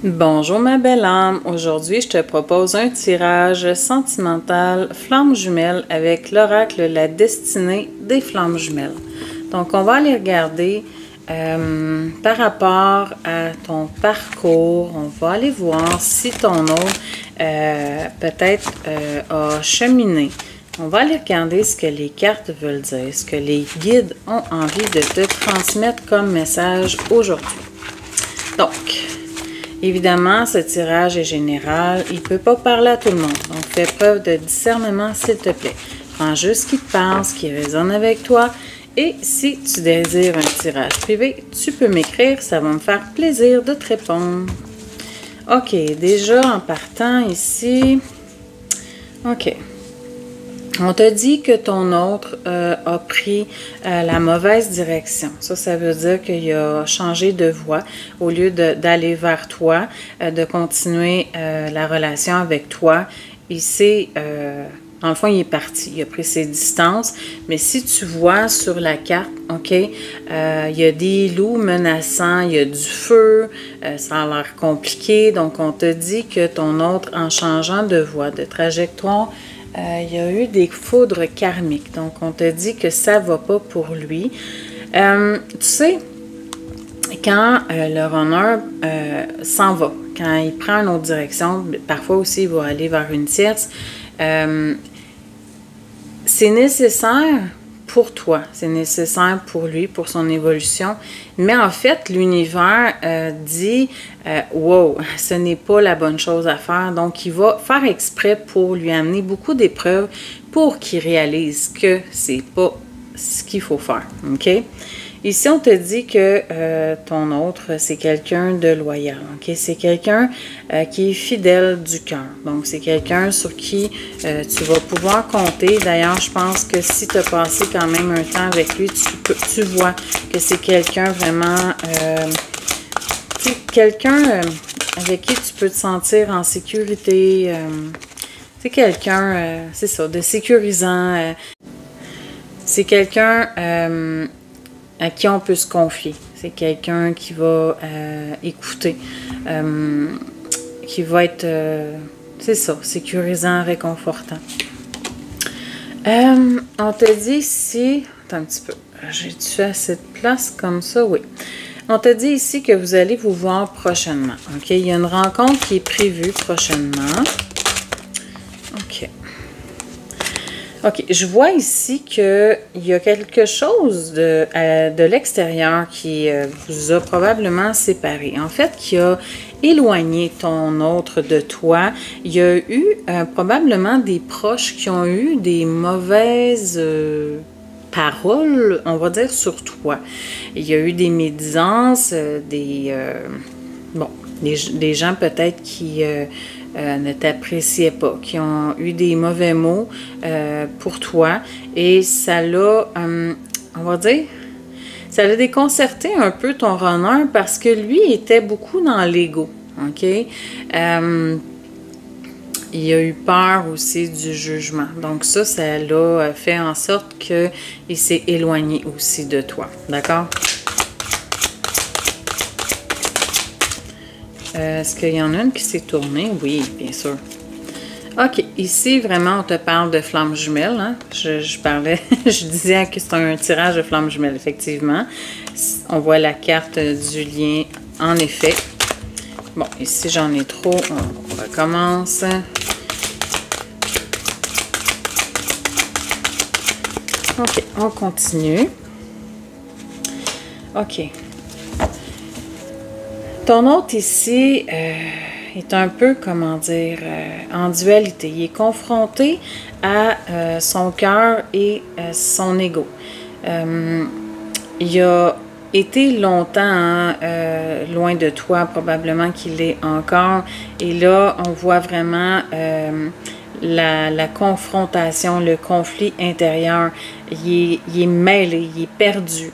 Bonjour ma belle âme, aujourd'hui je te propose un tirage sentimental flammes jumelles avec l'oracle La destinée des flammes jumelles. Donc on va aller regarder par rapport à ton parcours, on va aller voir si ton autre peut-être a cheminé. On va aller regarder ce que les cartes veulent dire, ce que les guides ont envie de te transmettre comme message aujourd'hui. Donc, évidemment, ce tirage est général. Il ne peut pas parler à tout le monde. Donc, fais preuve de discernement, s'il te plaît. Prends juste ce qui te parle, ce qui résonne avec toi. Et si tu désires un tirage privé, tu peux m'écrire. Ça va me faire plaisir de te répondre. OK, déjà en partant ici. OK. On te dit que ton autre a pris la mauvaise direction. Ça veut dire qu'il a changé de voie. Au lieu d'aller vers toi, de continuer la relation avec toi, il s'est, dans le fond, il est parti. Il a pris ses distances. Mais si tu vois sur la carte, OK, il y a des loups menaçants, il y a du feu, ça a l'air compliqué. Donc, on te dit que ton autre, en changeant de voie, de trajectoire, il y a eu des foudres karmiques. Donc, on te dit que ça ne va pas pour lui. Tu sais, quand le runner s'en va, quand il prend une autre direction, parfois aussi il va aller vers une tierce, c'est nécessaire pour toi, c'est nécessaire pour lui, pour son évolution. Mais en fait, l'univers dit wow, ce n'est pas la bonne chose à faire. Donc, il va faire exprès pour lui amener beaucoup d'épreuves pour qu'il réalise que c'est pas ce qu'il faut faire. OK? Ici, on te dit que ton autre, c'est quelqu'un de loyal. Okay? C'est quelqu'un qui est fidèle du cœur. Donc, c'est quelqu'un sur qui tu vas pouvoir compter. D'ailleurs, je pense que si tu as passé quand même un temps avec lui, tu vois que c'est quelqu'un vraiment... quelqu'un avec qui tu peux te sentir en sécurité. C'est quelqu'un, c'est ça, de sécurisant. C'est quelqu'un... à qui on peut se confier. C'est quelqu'un qui va écouter, qui va être, c'est ça, sécurisant, réconfortant. On te dit ici, attends un petit peu, j'ai-tu assez de place comme ça? Oui. On te dit ici que vous allez vous voir prochainement. OK? Il y a une rencontre qui est prévue prochainement. OK. OK, je vois ici qu'il y a quelque chose de l'extérieur qui vous a probablement séparé. En fait, qui a éloigné ton autre de toi. Il y a eu probablement des proches qui ont eu des mauvaises paroles, on va dire, sur toi. Il y a eu des médisances, des gens peut-être qui... ne t'appréciaient pas, qui ont eu des mauvais mots pour toi et ça l'a, on va dire, ça l'a déconcerté un peu ton runner parce que lui était beaucoup dans l'ego, OK? Il a eu peur aussi du jugement. Donc ça l'a fait en sorte qu'il s'est éloigné aussi de toi, d'accord? Est-ce qu'il y en a une qui s'est tournée? Oui, bien sûr. OK, ici, vraiment, on te parle de flammes jumelles. Hein? Je parlais, je disais que c'est un tirage de flammes jumelles, effectivement. On voit la carte du lien, en effet. Bon, ici, j'en ai trop. On recommence. OK, on continue. OK. Ton autre ici est un peu, comment dire, en dualité. Il est confronté à son cœur et son ego. Il a été longtemps loin de toi, probablement qu'il est encore. Et là, on voit vraiment la confrontation, le conflit intérieur. Il est mêlé, il est perdu.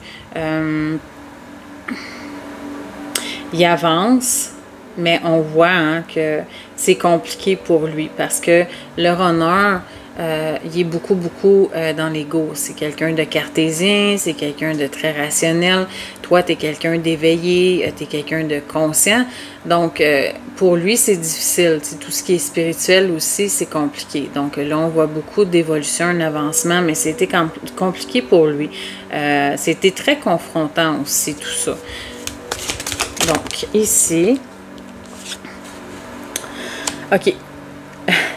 Il avance, mais on voit que c'est compliqué pour lui parce que le runner, il est beaucoup dans l'ego. C'est quelqu'un de cartésien, c'est quelqu'un de très rationnel. Toi, tu es quelqu'un d'éveillé, tu es quelqu'un de conscient. Donc, pour lui, c'est difficile. T'sais, tout ce qui est spirituel aussi, c'est compliqué. Donc là, on voit beaucoup d'évolution, un avancement, mais c'était compliqué pour lui. C'était très confrontant aussi, tout ça. Donc, ici... OK.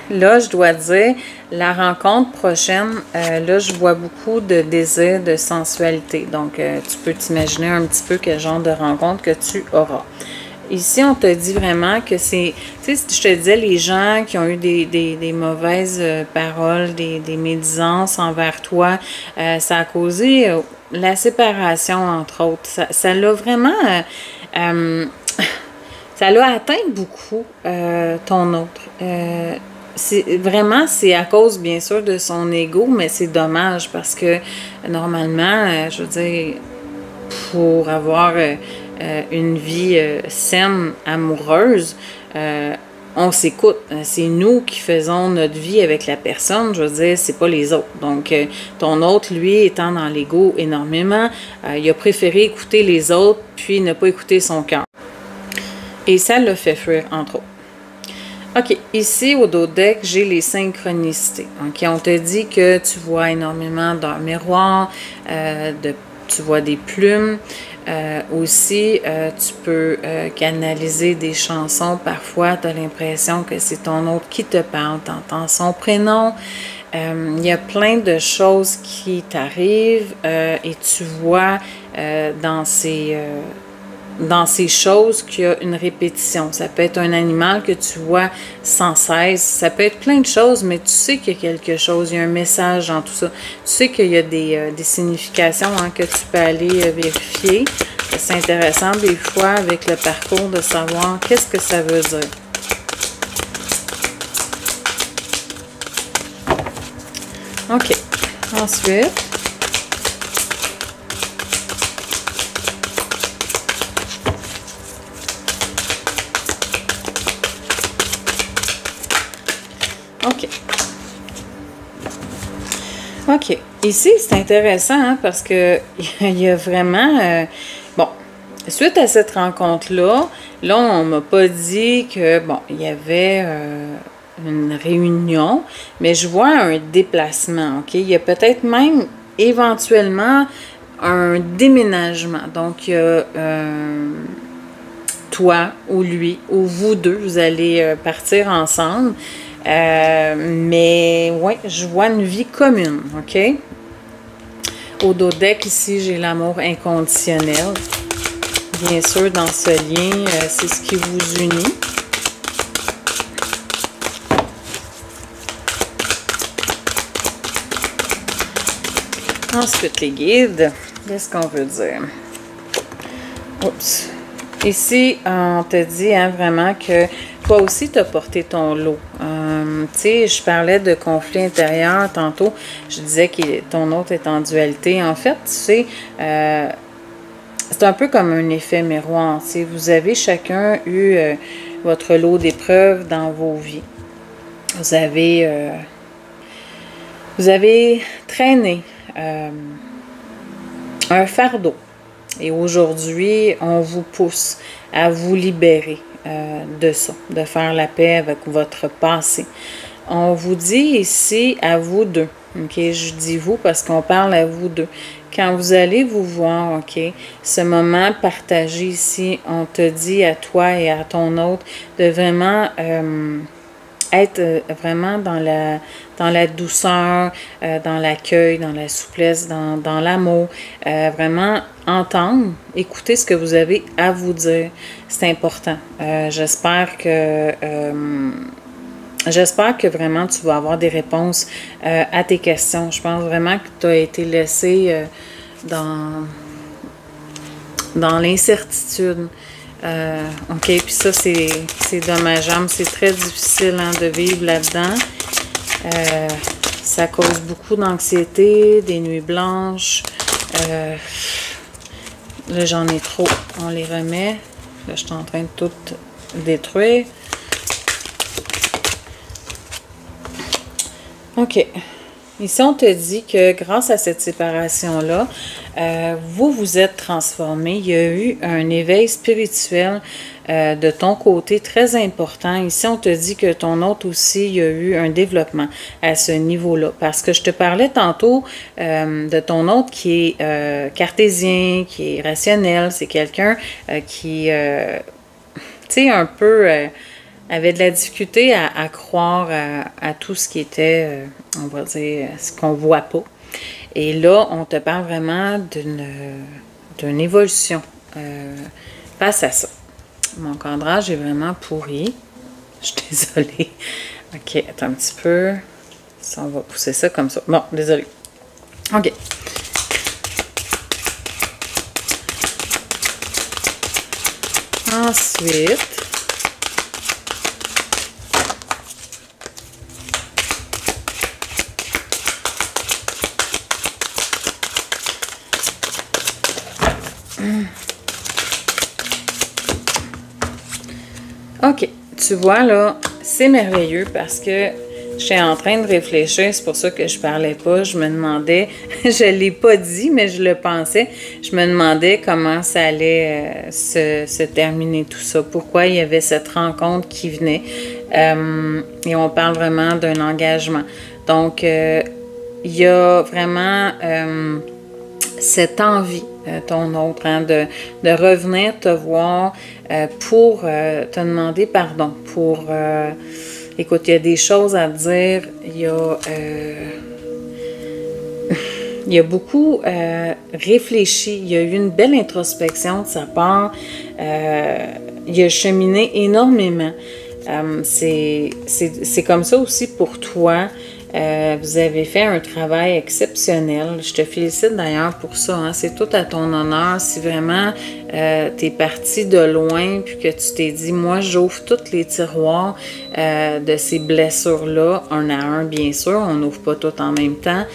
Là, je dois dire, la rencontre prochaine, là, je vois beaucoup de désir, de sensualité. Donc, tu peux t'imaginer un petit peu quel genre de rencontre que tu auras. Ici, on te dit vraiment que c'est... Tu sais, je te disais, les gens qui ont eu des mauvaises paroles, des médisances envers toi, ça a causé la séparation, entre autres. Ça l'a vraiment... ça l'a atteint beaucoup, ton autre. C'est à cause, bien sûr, de son ego, mais c'est dommage parce que, normalement, je veux dire, pour avoir une vie saine, amoureuse, on s'écoute. C'est nous qui faisons notre vie avec la personne, je veux dire, c'est pas les autres. Donc, ton autre, lui, étant dans l'ego énormément, il a préféré écouter les autres, puis ne pas écouter son cœur. Et ça l'a fait fuir, entre autres. OK, ici, au dos deck, j'ai les synchronicités. OK, on te dit que tu vois énormément d'un miroir, tu vois des plumes. Aussi, tu peux canaliser des chansons. Parfois, tu as l'impression que c'est ton autre qui te parle. Tu entends son prénom. Il y a plein de choses qui t'arrivent et tu vois dans ces choses qu'il y a une répétition. Ça peut être un animal que tu vois sans cesse. Ça peut être plein de choses, mais tu sais qu'il y a quelque chose. Il y a un message dans tout ça. Tu sais qu'il y a des significations que tu peux aller vérifier. C'est intéressant des fois avec le parcours de savoir qu'est-ce que ça veut dire. OK. Ensuite... OK. OK. Ici, c'est intéressant parce que il y a vraiment... bon, suite à cette rencontre-là, là, on m'a pas dit que, bon, il y avait une réunion, mais je vois un déplacement, OK? Il y a peut-être même, éventuellement, un déménagement. Donc, il y a... toi ou lui, ou vous deux, vous allez partir ensemble. Mais ouais, je vois une vie commune, OK? Au dos deck, ici, j'ai l'amour inconditionnel. Bien sûr, dans ce lien, c'est ce qui vous unit. Ensuite, les guides, qu'est-ce qu'on veut dire? Oups! Ici, on te dit vraiment que toi aussi, tu as porté ton lot. Tu sais, je parlais de conflit intérieur tantôt. Je disais que ton autre est en dualité. En fait, tu sais, c'est un peu comme un effet miroir. Tu sais, vous avez chacun eu votre lot d'épreuves dans vos vies. Vous avez traîné un fardeau. Et aujourd'hui, on vous pousse à vous libérer de ça, de faire la paix avec votre passé. On vous dit ici à vous deux, OK? Je dis vous parce qu'on parle à vous deux. Quand vous allez vous voir, OK, ce moment partagé ici, on te dit à toi et à ton autre de vraiment être vraiment dans la douceur, dans l'accueil, dans la souplesse, dans l'amour. Vraiment entendre, écouter ce que vous avez à vous dire. C'est important. J'espère que vraiment tu vas avoir des réponses à tes questions. Je pense vraiment que tu as été laissé dans l'incertitude. OK, puis ça, c'est dommageable. C'est très difficile de vivre là-dedans. Ça cause beaucoup d'anxiété, des nuits blanches. Là, j'en ai trop. On les remet. Là, je suis en train de tout détruire. OK. Ici, on te dit que grâce à cette séparation-là, vous vous êtes transformés. Il y a eu un éveil spirituel de ton côté très important. Ici, on te dit que ton autre aussi, il y a eu un développement à ce niveau-là. Parce que je te parlais tantôt de ton autre qui est cartésien, qui est rationnel. C'est quelqu'un qui, tu sais, un peu... avait de la difficulté à croire à tout ce qui était, on va dire, ce qu'on voit pas. Et là, on te parle vraiment d'une évolution face à ça. Mon cadrage est vraiment pourri. Je suis désolée. OK, attends un petit peu. Ça, on va pousser ça comme ça. Bon, désolée. OK. Ensuite... OK, tu vois là, c'est merveilleux parce que j'étais en train de réfléchir, c'est pour ça que je parlais pas, je me demandais, je l'ai pas dit, mais je le pensais, je me demandais comment ça allait se terminer tout ça, pourquoi il y avait cette rencontre qui venait, et on parle vraiment d'un engagement. Donc, il y a vraiment cette envie, ton autre, hein, de revenir te voir pour te demander pardon, pour... écoute, il y a des choses à dire, il y a beaucoup réfléchi, il y a eu une belle introspection de sa part, il a cheminé énormément. C'est comme ça aussi pour toi. Vous avez fait un travail exceptionnel. Je te félicite d'ailleurs pour ça. Hein. C'est tout à ton honneur. Si vraiment tu es parti de loin puis que tu t'es dit, moi, j'ouvre tous les tiroirs de ces blessures-là, un à un, bien sûr. On n'ouvre pas tout en même temps.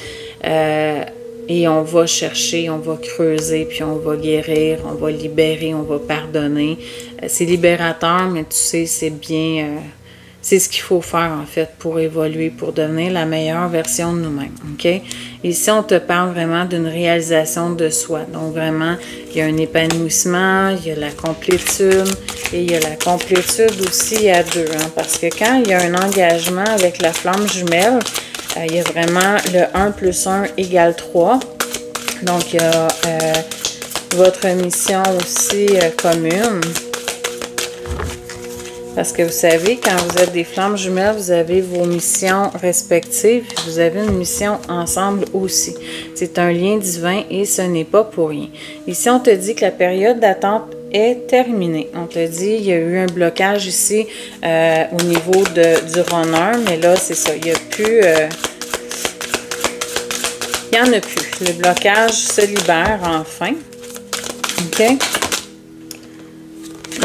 Et on va chercher, on va creuser, puis on va guérir, on va libérer, on va pardonner. C'est libérateur, mais tu sais, c'est bien... c'est ce qu'il faut faire, en fait, pour évoluer, pour devenir la meilleure version de nous-mêmes, OK? Ici, on te parle vraiment d'une réalisation de soi. Donc, vraiment, il y a un épanouissement, il y a la complétude, et il y a la complétude aussi à deux, hein? Parce que quand il y a un engagement avec la flamme jumelle, il y a vraiment le 1 plus 1 égale 3. Donc, il y a votre mission aussi commune. Parce que vous savez, quand vous êtes des flammes jumelles, vous avez vos missions respectives, vous avez une mission ensemble aussi. C'est un lien divin et ce n'est pas pour rien. Ici, on te dit que la période d'attente est terminée. On te dit il y a eu un blocage ici au niveau du runner, mais là, c'est ça. Il n'y a plus... il n'y en a plus. Le blocage se libère enfin. OK?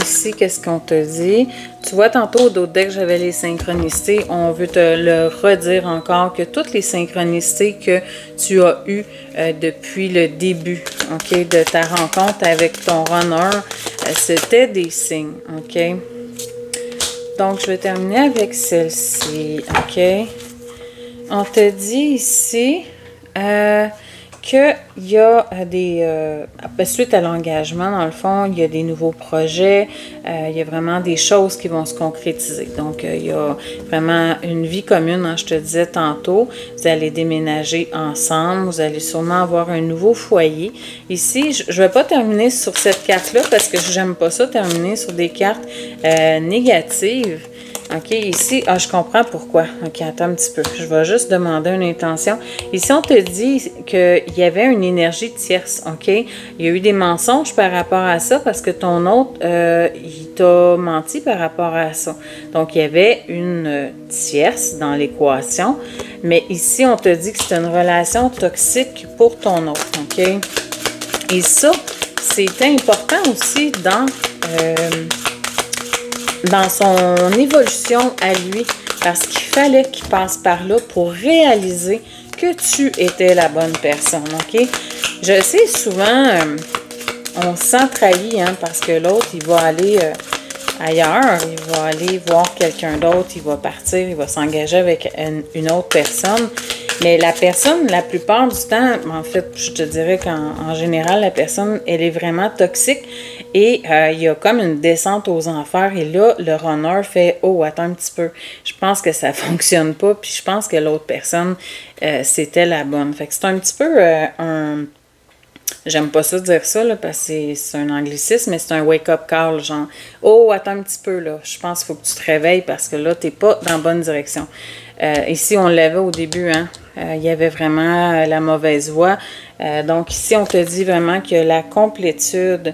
Ici, qu'est-ce qu'on te dit? Tu vois, tantôt, au dos deck, j'avais les synchronicités. On veut te le redire encore que toutes les synchronicités que tu as eues depuis le début, OK, de ta rencontre avec ton runner, c'était des signes, OK? Donc, je vais terminer avec celle-ci, OK? On te dit ici... qu'il y a des... suite à l'engagement, dans le fond, il y a des nouveaux projets, il y a vraiment des choses qui vont se concrétiser. Donc, il y a vraiment une vie commune, hein, je te disais tantôt. Vous allez déménager ensemble, vous allez sûrement avoir un nouveau foyer. Ici, je ne vais pas terminer sur cette carte-là parce que j'aime pas ça, terminer sur des cartes négatives. OK, ici, je comprends pourquoi. OK, attends un petit peu. Je vais juste demander une intention. Ici, on te dit qu'il y avait une énergie tierce, OK? Il y a eu des mensonges par rapport à ça parce que ton autre, il t'a menti par rapport à ça. Donc, il y avait une tierce dans l'équation. Mais ici, on te dit que c'est une relation toxique pour ton autre, OK? Et ça, c'est important aussi dans son évolution à lui, parce qu'il fallait qu'il passe par là pour réaliser que tu étais la bonne personne, OK? Je sais, souvent, on se sent trahi, hein, parce que l'autre, il va aller ailleurs, il va aller voir quelqu'un d'autre, il va partir, il va s'engager avec une autre personne. Mais la personne, la plupart du temps, en fait, je te dirais qu'en général, la personne, elle est vraiment toxique et il y a comme une descente aux enfers. Et là, le runner fait « Oh, attends un petit peu, je pense que ça fonctionne pas, puis je pense que l'autre personne, c'était la bonne. » Fait que c'est un petit peu un... J'aime pas ça dire ça, là, parce que c'est un anglicisme, mais c'est un wake-up call, genre « Oh, attends un petit peu, là, je pense qu'il faut que tu te réveilles parce que là, t'es pas dans la bonne direction. » Ici, on l'avait au début, hein. Il y avait vraiment la mauvaise voie. Donc ici, on te dit vraiment que la complétude,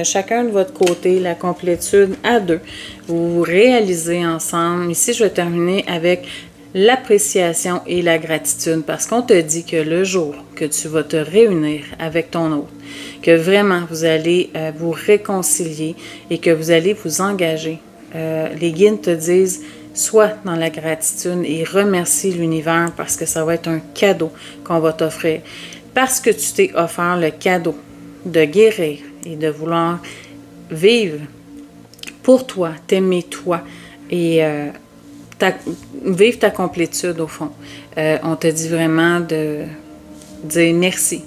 chacun de votre côté, la complétude à deux, vous réalisez ensemble. Ici, je vais terminer avec l'appréciation et la gratitude parce qu'on te dit que le jour que tu vas te réunir avec ton autre, que vraiment vous allez vous réconcilier et que vous allez vous engager, les guides te disent sois dans la gratitude et remercie l'univers parce que ça va être un cadeau qu'on va t'offrir. Parce que tu t'es offert le cadeau de guérir et de vouloir vivre pour toi, t'aimer toi et vivre ta complétude au fond. On te dit vraiment de dire merci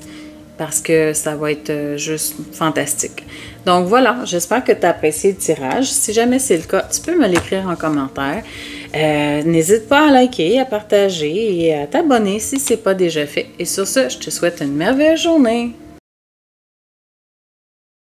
parce que ça va être juste fantastique. Donc voilà, j'espère que tu as apprécié le tirage. Si jamais c'est le cas, tu peux me l'écrire en commentaire. N'hésite pas à liker, à partager et à t'abonner si ce n'est pas déjà fait. Et sur ce, je te souhaite une merveilleuse journée.